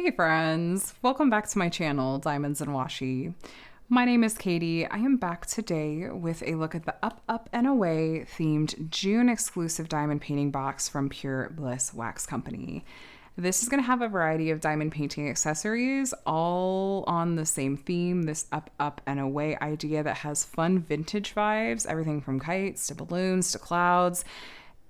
Hey friends, welcome back to my channel, Diamonds and Washi. My name is Katie. I am back today with a look at the Up, Up, and Away themed June exclusive diamond painting box from Pure Bliss Wax Company. This is going to have a variety of diamond painting accessories, all on the same theme, this Up, Up, and Away idea that has fun vintage vibes, everything from kites to balloons to clouds.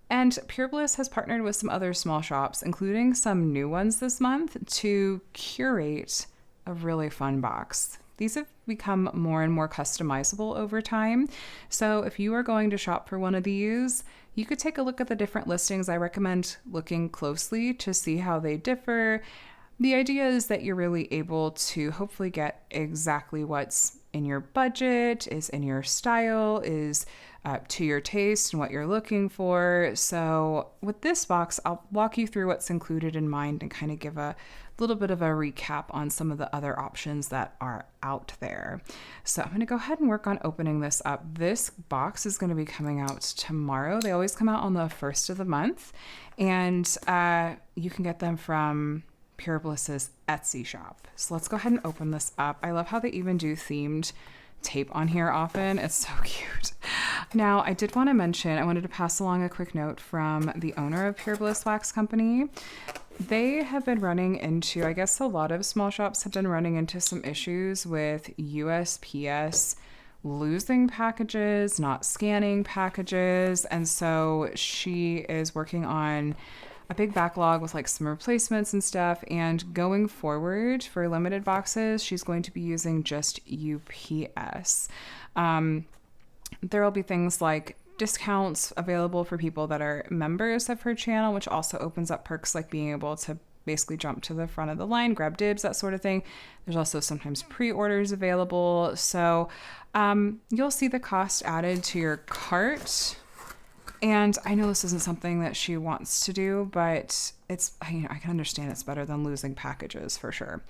And Pure Bliss has partnered with some other small shops, including some new ones this month, to curate a really fun box. These have become more and more customizable over time. So if you are going to shop for one of these, you could take a look at the different listings. I recommend looking closely to see how they differ. The idea is that you're really able to hopefully get exactly what's in your budget, is in your style, is to your taste and what you're looking for. So with this box, I'll walk you through what's included in mind and kind of give a little bit of a recap on some of the other options that are out there. So I'm going to go ahead and work on opening this up. This box is going to be coming out tomorrow. They always come out on the first of the month, and you can get them from Pure Bliss's Etsy shop. So let's go ahead and open this up. I love how they even do themed tape on here often. It's so cute. Now, I did want to mention, I wanted to pass along a quick note from the owner of Pure Bliss Wax Company. They have been running into, I guess a lot of small shops have been running into some issues with USPS losing packages, not scanning packages. And so she is working on a big backlog with like some replacements and stuff. And going forward for limited boxes, she's going to be using just UPS. There will be things like discounts available for people that are members of her channel, which also opens up perks like being able to basically jump to the front of the line, grab dibs, that sort of thing. There's also sometimes pre-orders available. So you'll see the cost added to your cart. And I know this isn't something that she wants to do, but it's, I can understand it's better than losing packages for sure.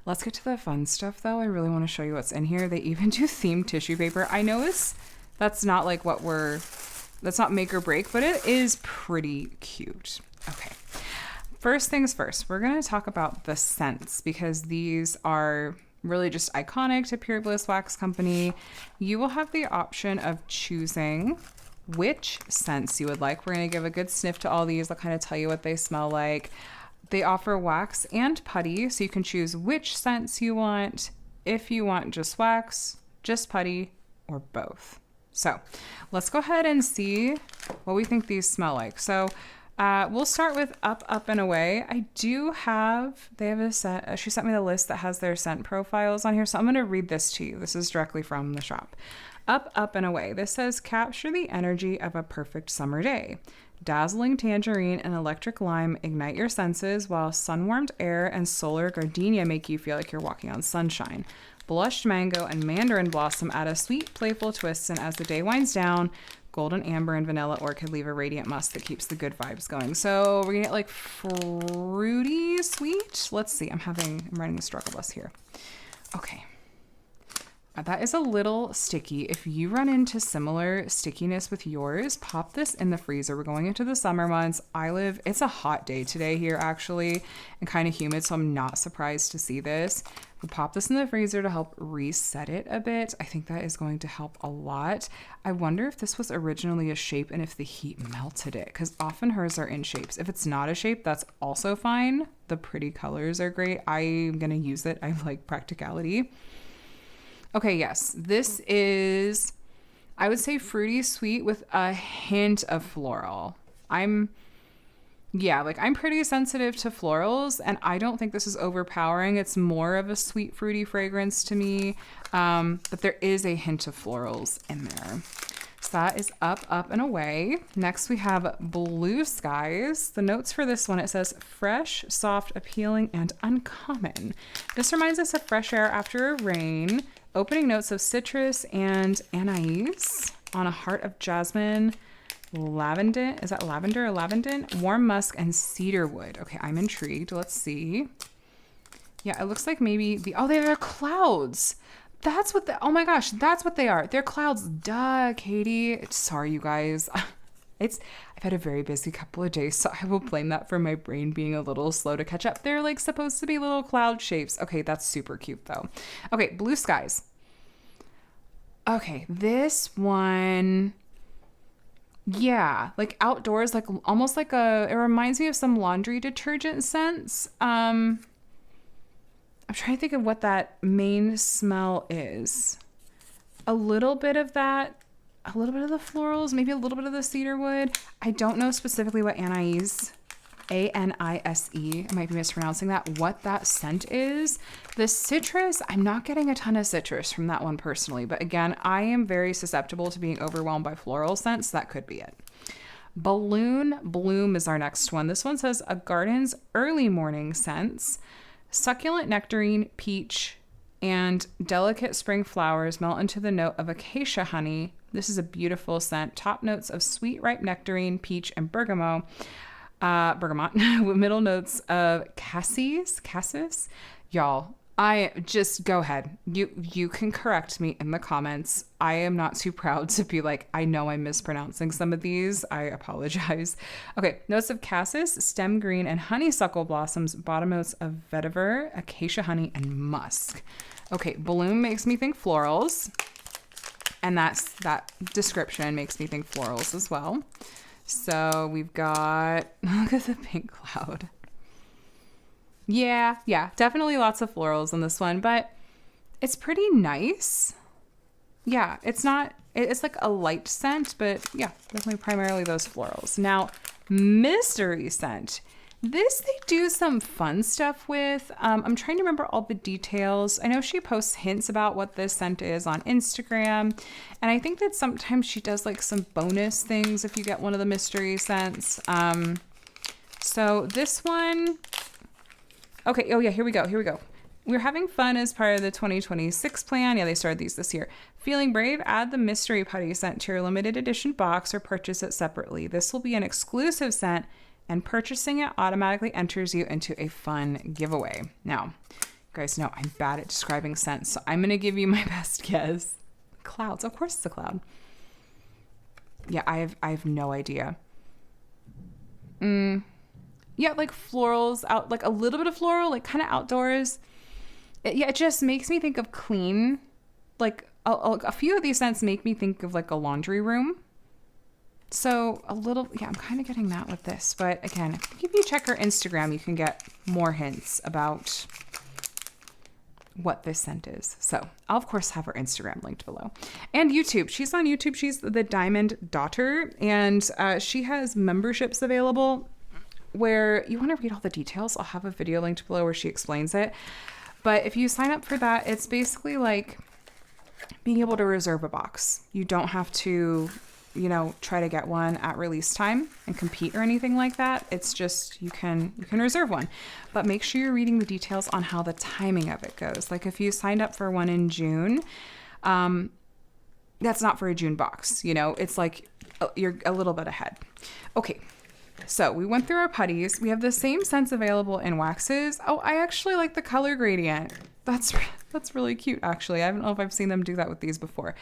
Let's get to the fun stuff though. I really want to show you what's in here. They even do themed tissue paper. I know that's not like that's not make or break, but it is pretty cute. Okay. First things first, we're going to talk about the scents because these are really just iconic to Pure Bliss Wax Company. You will have the option of choosing which scents you would like. We're going to give a good sniff to all these. I'll kind of tell you what they smell like. They offer wax and putty, so you can choose which scents you want, if you want just wax, just putty, or both. So let's go ahead and see what we think these smell like. So we'll start with Up, Up, and Away. They have a set. She sent me the list that has their scent profiles on here. So I'm going to read this to you. This is directly from the shop. Up, Up, and Away. This says, capture the energy of a perfect summer day. Dazzling tangerine and electric lime ignite your senses, while sun-warmed air and solar gardenia make you feel like you're walking on sunshine. Blushed mango and mandarin blossom add a sweet, playful twist, and as the day winds down, golden amber and vanilla orchid leave a radiant musk that keeps the good vibes going. So we're gonna get like fruity sweet. Let's see. I'm writing the struggle bus here. Okay. That is a little sticky. If you run into similar stickiness with yours, pop this in the freezer. We're going into the summer months. It's a hot day today here actually, and kind of humid, so I'm not surprised to see this. We pop this in the freezer to help reset it a bit. I think that is going to help a lot. I wonder if this was originally a shape and if the heat melted it, because often hers are in shapes. If it's not a shape, that's also fine. The pretty colors are great. I'm gonna use it. I like practicality. Okay, yes, this is, I would say fruity sweet with a hint of floral. I'm pretty sensitive to florals, and I don't think this is overpowering. It's more of a sweet fruity fragrance to me, but there is a hint of florals in there. So that is Up, Up, and Away. Next we have Blue Skies. The notes for this one, it says fresh, soft, appealing, and uncommon. This reminds us of fresh air after a rain. Opening notes of citrus and anise on a heart of jasmine, lavender. Is that lavender or lavender? Warm musk and cedarwood. Okay, I'm intrigued. Let's see. Yeah, it looks like maybe they are clouds. Oh my gosh, that's what they are. They're clouds. Duh, Katie. Sorry, you guys. I've had a very busy couple of days, so I will blame that for my brain being a little slow to catch up. They're like supposed to be little cloud shapes. Okay, that's super cute though. Okay, blue skies. Okay, this one, yeah, like outdoors, like almost like it reminds me of some laundry detergent scents. I'm trying to think of what that main smell is. A little bit of that, a little bit of the florals, maybe a little bit of the cedarwood. I don't know specifically what anise, A-N-I-S-E, I might be mispronouncing that, what that scent is. The citrus, I'm not getting a ton of citrus from that one personally, but again, I am very susceptible to being overwhelmed by floral scents. So that could be it. Balloon Bloom is our next one. This one says a garden's early morning scents. Succulent nectarine, peach, and delicate spring flowers melt into the note of acacia honey. This is a beautiful scent. Top notes of sweet, ripe nectarine, peach, and bergamot. With middle notes of cassis. Y'all, I just go ahead. You can correct me in the comments. I am not too proud to be like, I know I'm mispronouncing some of these. I apologize. Okay, notes of cassis, stem green, and honeysuckle blossoms. Bottom notes of vetiver, acacia honey, and musk. Okay, bloom makes me think florals. And that description makes me think florals as well. So we've got, look at the pink cloud. Yeah, definitely lots of florals in this one, but it's pretty nice. Yeah, it's like a light scent, but yeah, definitely primarily those florals. Now, mystery scent. This they do some fun stuff with. I'm trying to remember all the details. I know she posts hints about what this scent is on Instagram. And I think that sometimes she does like some bonus things if you get one of the mystery scents. So this one, okay. Oh yeah, here we go. We're having fun as part of the 2026 plan. Yeah, they started these this year. Feeling brave? Add the mystery putty scent to your limited edition box or purchase it separately. This will be an exclusive scent, and purchasing it automatically enters you into a fun giveaway. Now, you guys know I'm bad at describing scents, so I'm going to give you my best guess. Clouds. Of course it's a cloud. Yeah, I have no idea. Yeah, like florals, out, like a little bit of floral, like kind of outdoors. It just makes me think of clean. Like a few of these scents make me think of like a laundry room. So a little, yeah, I'm kind of getting that with this. But again, if you check her Instagram, you can get more hints about what this scent is. So I'll, of course, have her Instagram linked below. And YouTube. She's on YouTube. She's the Diamond Daughter. And she has memberships available where you want to read all the details. I'll have a video linked below where she explains it. But if you sign up for that, it's basically like being able to reserve a box. You don't have to, try to get one at release time and compete or anything like that. It's just you can reserve one, but make sure you're reading the details on how the timing of it goes. Like if you signed up for one in June, that's not for a June box. It's like you're a little bit ahead. Okay. So we went through our putties. We have the same scents available in waxes. Oh, I actually like the color gradient. That's really cute, actually. I don't know if I've seen them do that with these before.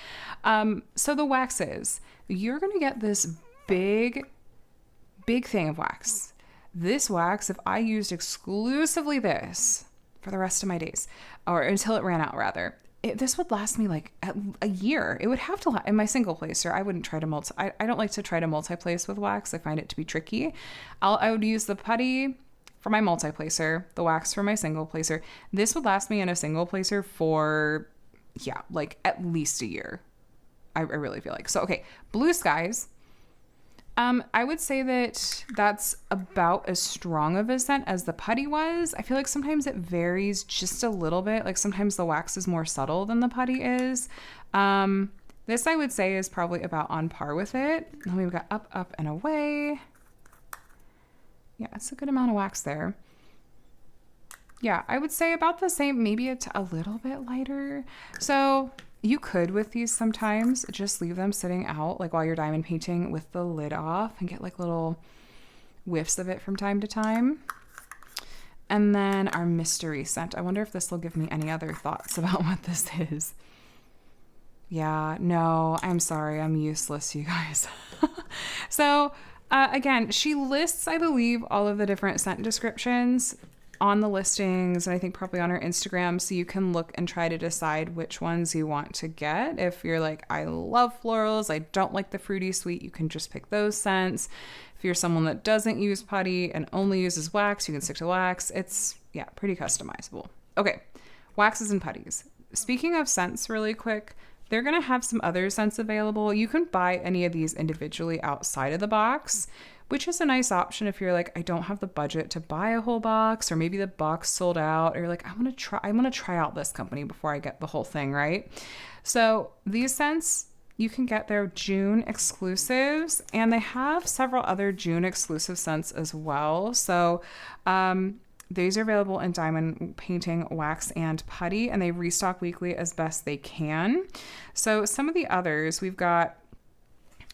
So the waxes, you're going to get this big thing of wax. This wax, if I used exclusively this for the rest of my days, or until it ran out, rather, this would last me like a year. It would have to last in my single placer. I wouldn't try to I don't like to try to multi-place with wax. I find it to be tricky. I would use the putty for my multi-placer, the wax for my single placer. This would last me in a single placer for, like at least a year. I really feel like. So, okay, blue skies. I would say that that's about as strong of a scent as the putty was. I feel like sometimes it varies just a little bit. Like sometimes the wax is more subtle than the putty is. This I would say is probably about on par with it. And then we've got up, up, and away. Yeah, it's a good amount of wax there. Yeah, I would say about the same, maybe it's a little bit lighter. So you could, with these sometimes, just leave them sitting out, like while you're diamond painting with the lid off and get like little whiffs of it from time to time. And then our mystery scent. I wonder if this will give me any other thoughts about what this is. Yeah, no, I'm sorry. I'm useless, you guys. So again, she lists, I believe, all of the different scent descriptions on the listings, and I think probably on her Instagram, so you can look and try to decide which ones you want to get. If you're like, I love florals, I don't like the fruity sweet, you can just pick those scents. If you're someone that doesn't use putty and only uses wax, you can stick to wax. It's, yeah, pretty customizable. Okay, waxes and putties. Speaking of scents really quick, they're going to have some other scents available. You can buy any of these individually outside of the box, which is a nice option if you're like, I don't have the budget to buy a whole box, or maybe the box sold out, or you're like, I want to try out this company before I get the whole thing, right? So these scents, you can get their June exclusives, and they have several other June exclusive scents as well. So these are available in diamond painting, wax, and putty, and they restock weekly as best they can. So some of the others, we've got,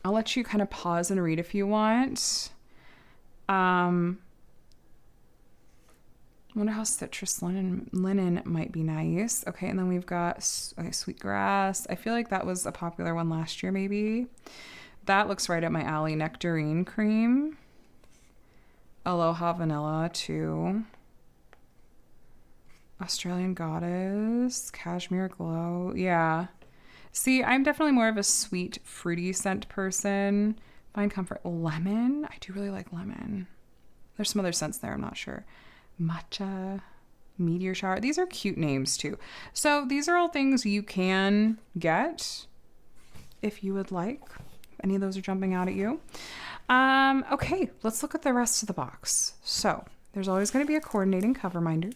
I'll let you kind of pause and read if you want. I wonder how citrus linen might be nice. Okay, and then we've got sweetgrass. I feel like that was a popular one last year, maybe. That looks right up my alley. Nectarine cream. Aloha vanilla too. Australian goddess. Cashmere glow. Yeah. See, I'm definitely more of a sweet, fruity scent person. Find comfort. Lemon. I do really like lemon. There's some other scents there, I'm not sure. Matcha, meteor shower. These are cute names too. So these are all things you can get if you would like. Any of those are jumping out at you. Okay, let's look at the rest of the box. So there's always going to be a coordinating cover minder.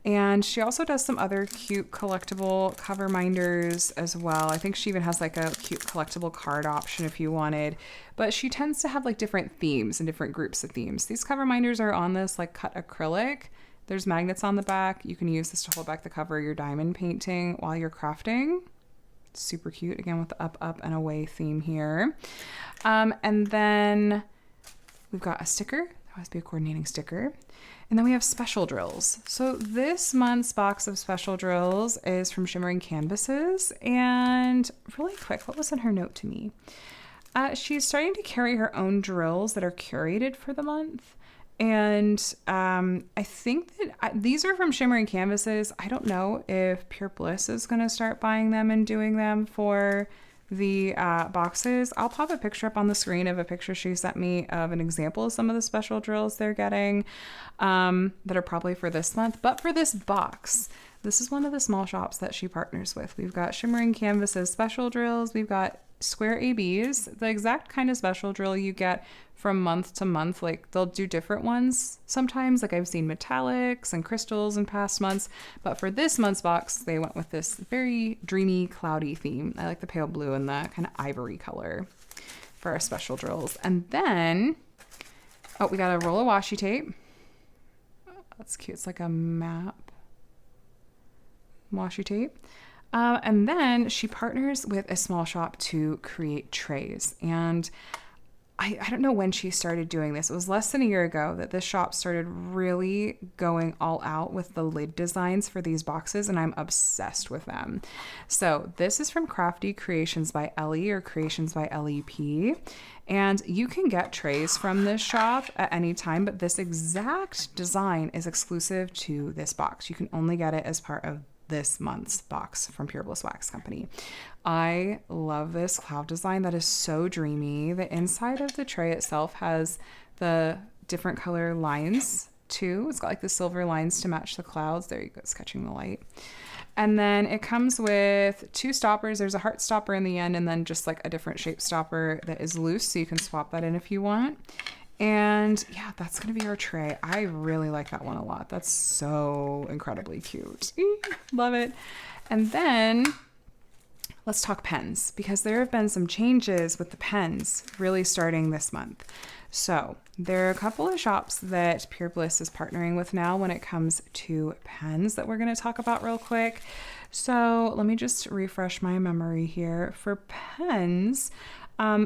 And she also does some other cute collectible cover minders as well. I think she even has like a cute collectible card option if you wanted. But she tends to have like different themes and different groups of themes. These cover minders are on this like cut acrylic. There's magnets on the back. You can use this to hold back the cover of your diamond painting while you're crafting. Super cute. Again, with the up, up, and away theme here. And then we've got a sticker. That must be a coordinating sticker. And then we have special drills. So this month's box of special drills is from Shimmering Canvases. And really quick, what was in her note to me? She's starting to carry her own drills that are curated for the month. And I think that these are from Shimmering Canvases. I don't know if Pure Bliss is going to start buying them and doing them for the boxes. I'll pop a picture up on the screen of a picture she sent me of an example of some of the special drills they're getting that are probably for this month. But for this box, this is one of the small shops that she partners with. We've got Shimmering Canvases special drills. We've got square ABs, the exact kind of special drill you get from month to month. Like they'll do different ones sometimes. Like I've seen metallics and crystals in past months, but for this month's box, they went with this very dreamy, cloudy theme. I like the pale blue and the kind of ivory color for our special drills. And then, oh, we got a roll of washi tape. That's cute. It's like a map washi tape. And then she partners with a small shop to create trays. And I don't know when she started doing this. It was less than a year ago that this shop started really going all out with the lid designs for these boxes, and I'm obsessed with them. So this is from Crafty Creations by Ellie, or Creations by LEP. And you can get trays from this shop at any time, but this exact design is exclusive to this box. You can only get it as part of this month's box from Pure Bliss Wax Company. I love this cloud design. That is so dreamy. The inside of the tray itself has the different color lines too. It's got like the silver lines to match the clouds. There you go, it's catching the light. And then it comes with two stoppers. There's a heart stopper in the end, and then just like a different shape stopper that is loose, so you can swap that in if you want. And yeah, that's going to be our tray. I really like that one a lot. That's so incredibly cute. Love it. And then let's talk pens, because there have been some changes with the pens really starting this month. So there are a couple of shops that Pure Bliss is partnering with now when it comes to pens that we're going to talk about real quick. So let me just refresh my memory here. For pens,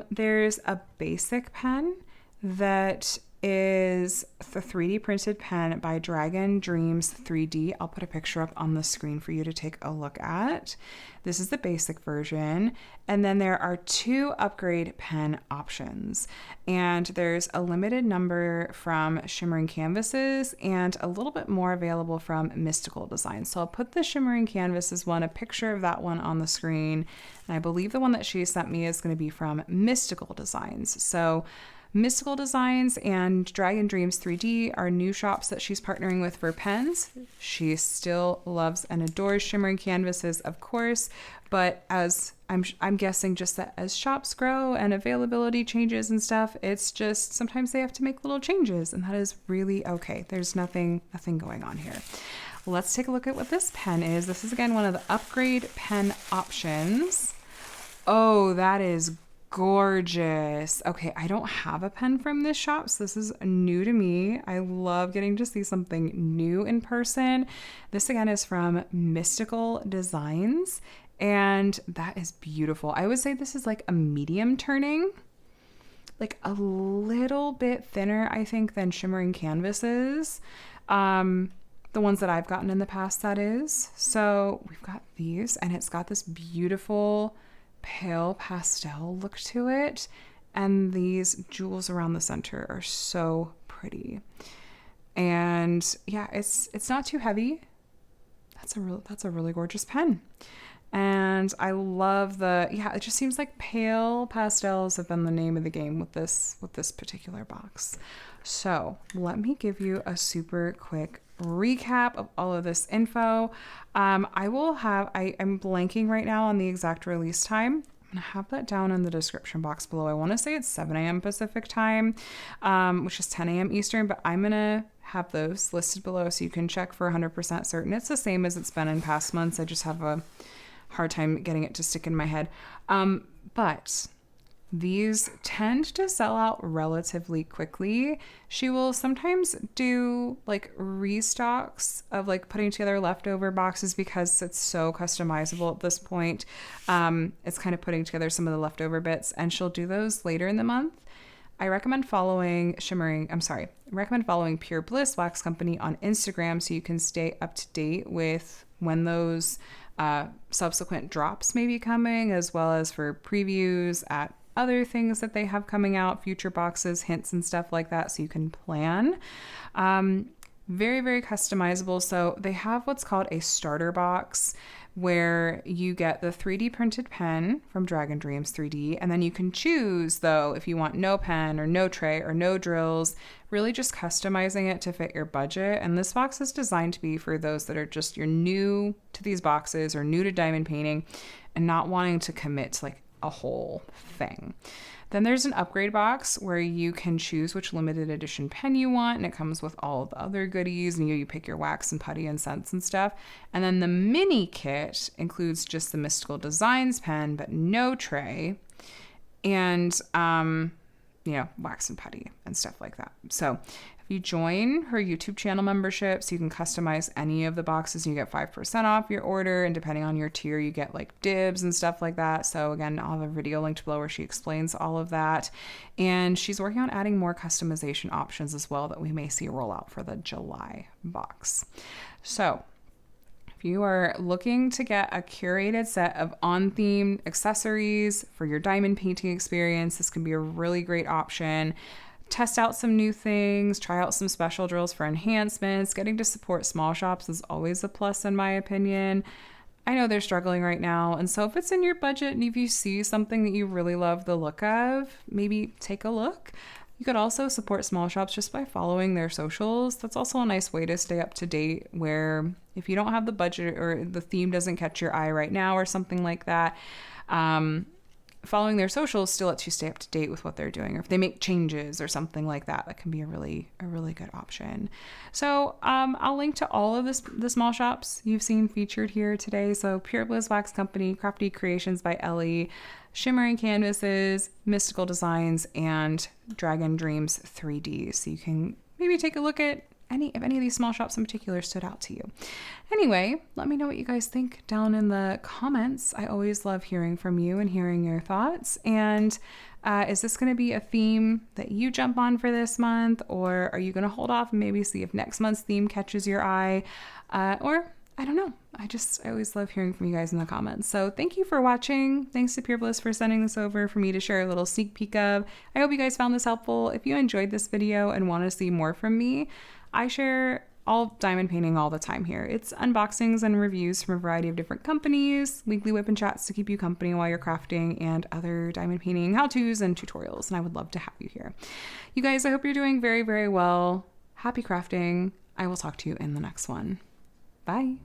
there's a basic pen that is the 3D printed pen by Dragon Dreams 3D. I'll put a picture up on the screen for you to take a look at. This is the basic version. And then there are 2 upgrade pen options. And there's a limited number from Shimmering Canvases and a little bit more available from Mystical Designs. So I'll put the Shimmering Canvases one, a picture of that one on the screen. And I believe the one that she sent me is going to be from Mystical Designs. So Mystical Designs and Dragon Dreams 3D are new shops that she's partnering with for pens. She still loves and adores Shimmering Canvases, of course, but as I'm guessing just that as shops grow and availability changes and stuff, it's just sometimes they have to make little changes, and that is really okay. There's nothing going on here. Let's take a look at what this pen is. This is again one of the upgrade pen options. Oh, that is gorgeous. Okay, I don't have a pen from this shop, so this is new to me. I love getting to see something new in person. This again is from Mystical Designs, and that is beautiful. I would say this is like a medium turning, like a little bit thinner, I think, than Shimmering Canvases. The ones that I've gotten in the past, that is. So we've got these, and it's got this beautiful pale pastel look to it, and these jewels around the center are so pretty. And yeah, it's not too heavy. That's a really gorgeous pen. And I love it just seems like pale pastels have been the name of the game with this particular box. So let me give you a super quick recap of all of this info. I'm blanking right now on the exact release time. I'm gonna have that down in the description box below. I want to say it's 7 a.m. Pacific time, which is 10 a.m. Eastern, but I'm gonna have those listed below so you can check for 100% certain. It's the same as it's been in past months. I just have a hard time getting it to stick in my head. But these tend to sell out relatively quickly. She will sometimes do like restocks of like putting together leftover boxes because it's so customizable at this point. It's kind of putting together some of the leftover bits, and she'll do those later in the month. I recommend following Pure Bliss Wax Company on Instagram so you can stay up to date with when those subsequent drops may be coming, as well as for previews at other things that they have coming out, future boxes, hints and stuff like that, so you can plan. Very, very customizable. So they have what's called a starter box where you get the 3D printed pen from Dragon Dreams 3D, and then you can choose, though, if you want no pen or no tray or no drills, really just customizing it to fit your budget. And this box is designed to be for those that are just, you're new to these boxes or new to diamond painting and not wanting to commit to like a whole thing. Then there's an upgrade box where you can choose which limited edition pen you want, and it comes with all of the other goodies, and you pick your wax and putty and scents and stuff. And then the mini kit includes just the Mystical Designs pen, but no tray, and wax and putty and stuff like that. So if you join her YouTube channel memberships, you can customize any of the boxes. You get 5% off your order, and depending on your tier, you get like dibs and stuff like that. So again, I'll have a video linked below where she explains all of that. And she's working on adding more customization options as well that we may see roll out for the July box. So if you are looking to get a curated set of on-theme accessories for your diamond painting experience, this can be a really great option. Test out some new things, try out some special drills for enhancements. Getting to support small shops is always a plus in my opinion. I know they're struggling right now, and so if it's in your budget and if you see something that you really love the look of, maybe take a look. You could also support small shops just by following their socials. That's also a nice way to stay up to date, where if you don't have the budget or the theme doesn't catch your eye right now or something like that, following their socials still lets you stay up to date with what they're doing, or if they make changes or something like that, that can be a really good option. So I'll link to all of the small shops you've seen featured here today. So Pure Bliss Wax Company, Crafty Creations by Ellie, Shimmering Canvases, Mystical Designs, and Dragon Dreams 3D. So you can maybe take a look at if any of these small shops in particular stood out to you. Anyway, let me know what you guys think down in the comments. I always love hearing from you and hearing your thoughts. And is this going to be a theme that you jump on for this month, or are you going to hold off and maybe see if next month's theme catches your eye? Or I don't know. I always love hearing from you guys in the comments. So thank you for watching. Thanks to Pure Bliss for sending this over for me to share a little sneak peek of. I hope you guys found this helpful. If you enjoyed this video and want to see more from me, I share all diamond painting all the time here. It's unboxings and reviews from a variety of different companies, weekly whip and chats to keep you company while you're crafting, and other diamond painting how-tos and tutorials. And I would love to have you here. You guys, I hope you're doing very, very well. Happy crafting. I will talk to you in the next one. Bye.